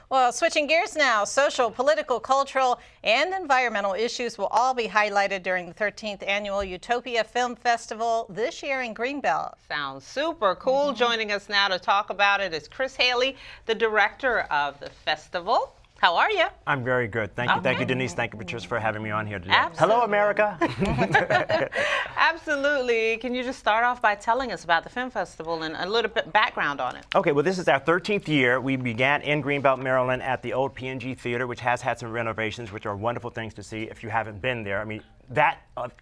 Well, switching gears now, social, political, cultural, and environmental issues will all be highlighted during the 13th annual Utopia Film Festival this year in Greenbelt. Sounds super cool. Joining us now to talk about it is Chris Haley, the director of the festival. How are you? I'm very good. Thank you. Thank you, Denise. Thank you, Patricia, for having me on here today. Absolutely. Hello, America. Absolutely. Can you just start off by telling us about the film festival and a little bit background on it? Okay, well, this is our 13th year. We began in Greenbelt, Maryland at the old PG Theater, which has had some renovations, which are wonderful things to see if you haven't been there. I mean, that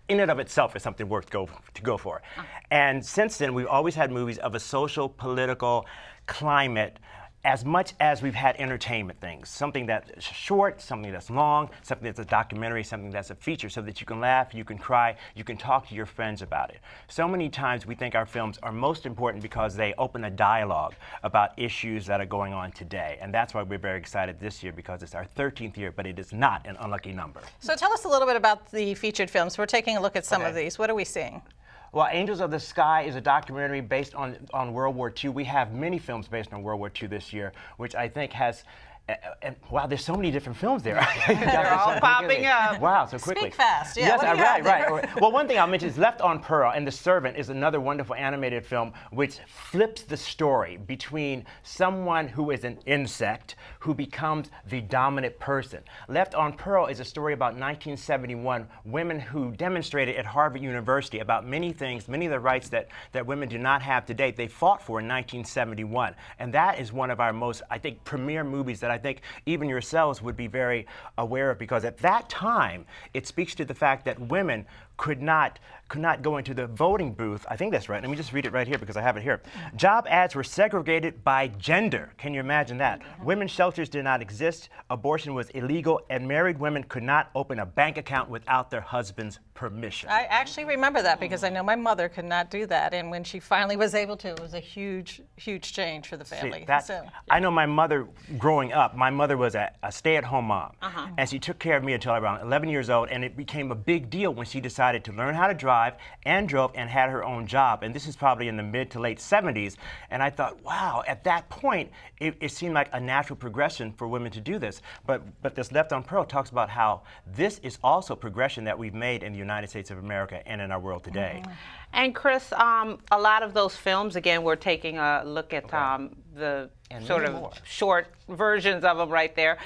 in and of itself is something worth to go for. And since then, we've always had movies of a social, political climate, as much as we've had entertainment things, something that's short, something that's long, something that's a documentary, something that's a feature, so that you can laugh, you can cry, you can talk to your friends about it. So many times we think our films are most important because they open a dialogue about issues that are going on today. And that's why we're very excited this year, because it's our 13th year, but it is not an unlucky number. So tell us a little bit about the featured films. We're taking a look at some of these. What are we seeing? Well, Angels of the Sky is a documentary based on World War II. We have many films based on World War II this year, which I think has, and wow, there's so many different films there. They're all popping up. Wow, so quickly. Speak fast. Yeah, Yes, right. Well, one thing I'll mention is Left on Pearl, and The Servant is another wonderful animated film which flips the story between someone who is an insect who becomes the dominant person. Left on Pearl is a story about 1971 women who demonstrated at Harvard University about many things, many of the rights that women do not have today. They fought for in 1971, and that is one of our most, I think, premier movies that I think even yourselves would be very aware of, because at that time it speaks to the fact that women could not go into the voting booth. I think that's right. Let me just read it right here because I have it here. Job ads were segregated by gender. Can you imagine that? Women's shelters did not exist. Abortion was illegal, and married women could not open a bank account without their husband's permission. I actually remember that because I know my mother could not do that, and when she finally was able to, it was a huge, huge change for the family. See, I know my mother growing up, my mother was a stay-at-home mom, and she took care of me until around 11 years old, and it became a big deal when she decided to learn how to drive and drove and had her own job. And this is probably in the mid to late 70s. And I thought, wow, at that point, it seemed like a natural progression for women to do this. But this Left on Pearl talks about how this is also progression that we've made in the United States of America and in our world today. And Chris, a lot of those films, again, we're taking a look at the sort of short versions of them right there.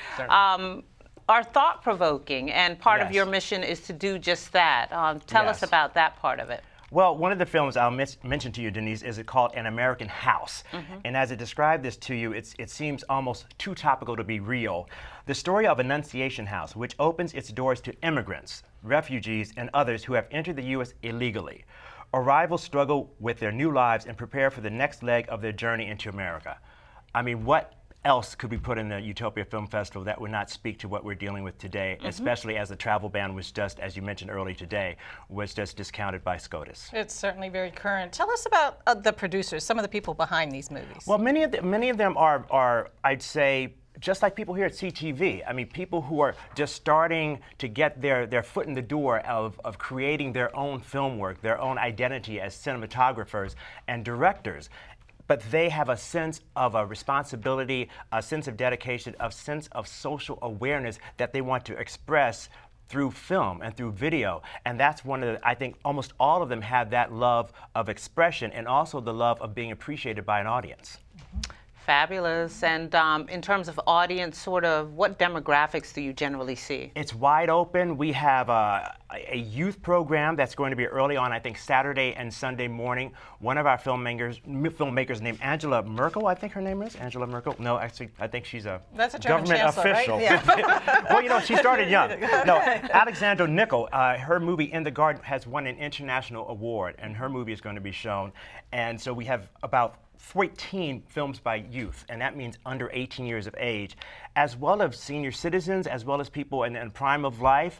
Are thought-provoking, and part of your mission is to do just that. Tell us about that part of it. Well, one of the films I'll mention to you, Denise, is called An American House. And as I describe this to you, it seems almost too topical to be real. The story of Annunciation House, which opens its doors to immigrants, refugees, and others who have entered the U.S. illegally. Arrivals struggle with their new lives and prepare for the next leg of their journey into America. I mean, what else could we put in the Utopia Film Festival that would not speak to what we're dealing with today, especially as the travel ban was just, as you mentioned earlier today, was just discounted by SCOTUS. It's certainly very current. Tell us about the producers, some of the people behind these movies. Well, many of them are, I'd say, just like people here at CTV. I mean, people who are just starting to get their foot in the door of creating their own film work, their own identity as cinematographers and directors. But they have a sense of a responsibility, a sense of dedication, a sense of social awareness that they want to express through film and through video. And that's one of the, I think almost all of them have that love of expression and also the love of being appreciated by an audience. Fabulous. And in terms of audience, sort of what demographics do you generally see? It's wide open. We have a youth program that's going to be early on, I think Saturday and Sunday morning. One of our filmmakers named Angela Merkel, I think her name is, Angela Merkel. No, actually, I think she's a government official. Right? Yeah. Well, you know, she started young. No, Alexandra Nickel, her movie In the Garden has won an international award, and her movie is going to be shown. And so we have about 14 films by youth, and that means under 18 years of age, as well as senior citizens, as well as people in prime of life,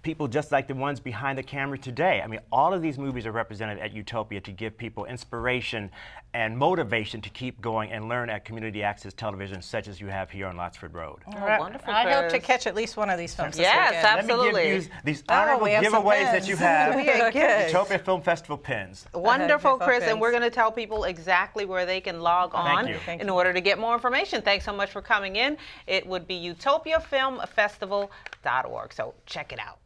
people just like the ones behind the camera today. I mean, all of these movies are represented at Utopia to give people inspiration and motivation to keep going and learn at community access television such as you have here on Lotsford Road. Oh, wonderful, I hope to catch at least one of these films. Yes, absolutely. Let me give you these honorable giveaways that you have. Utopia Film Festival pins. Wonderful, Chris, and we're going to tell people schedule exactly where they can log on in order to get more information. Thanks so much for coming in. It would be utopiafilmfestival.org. So check it out.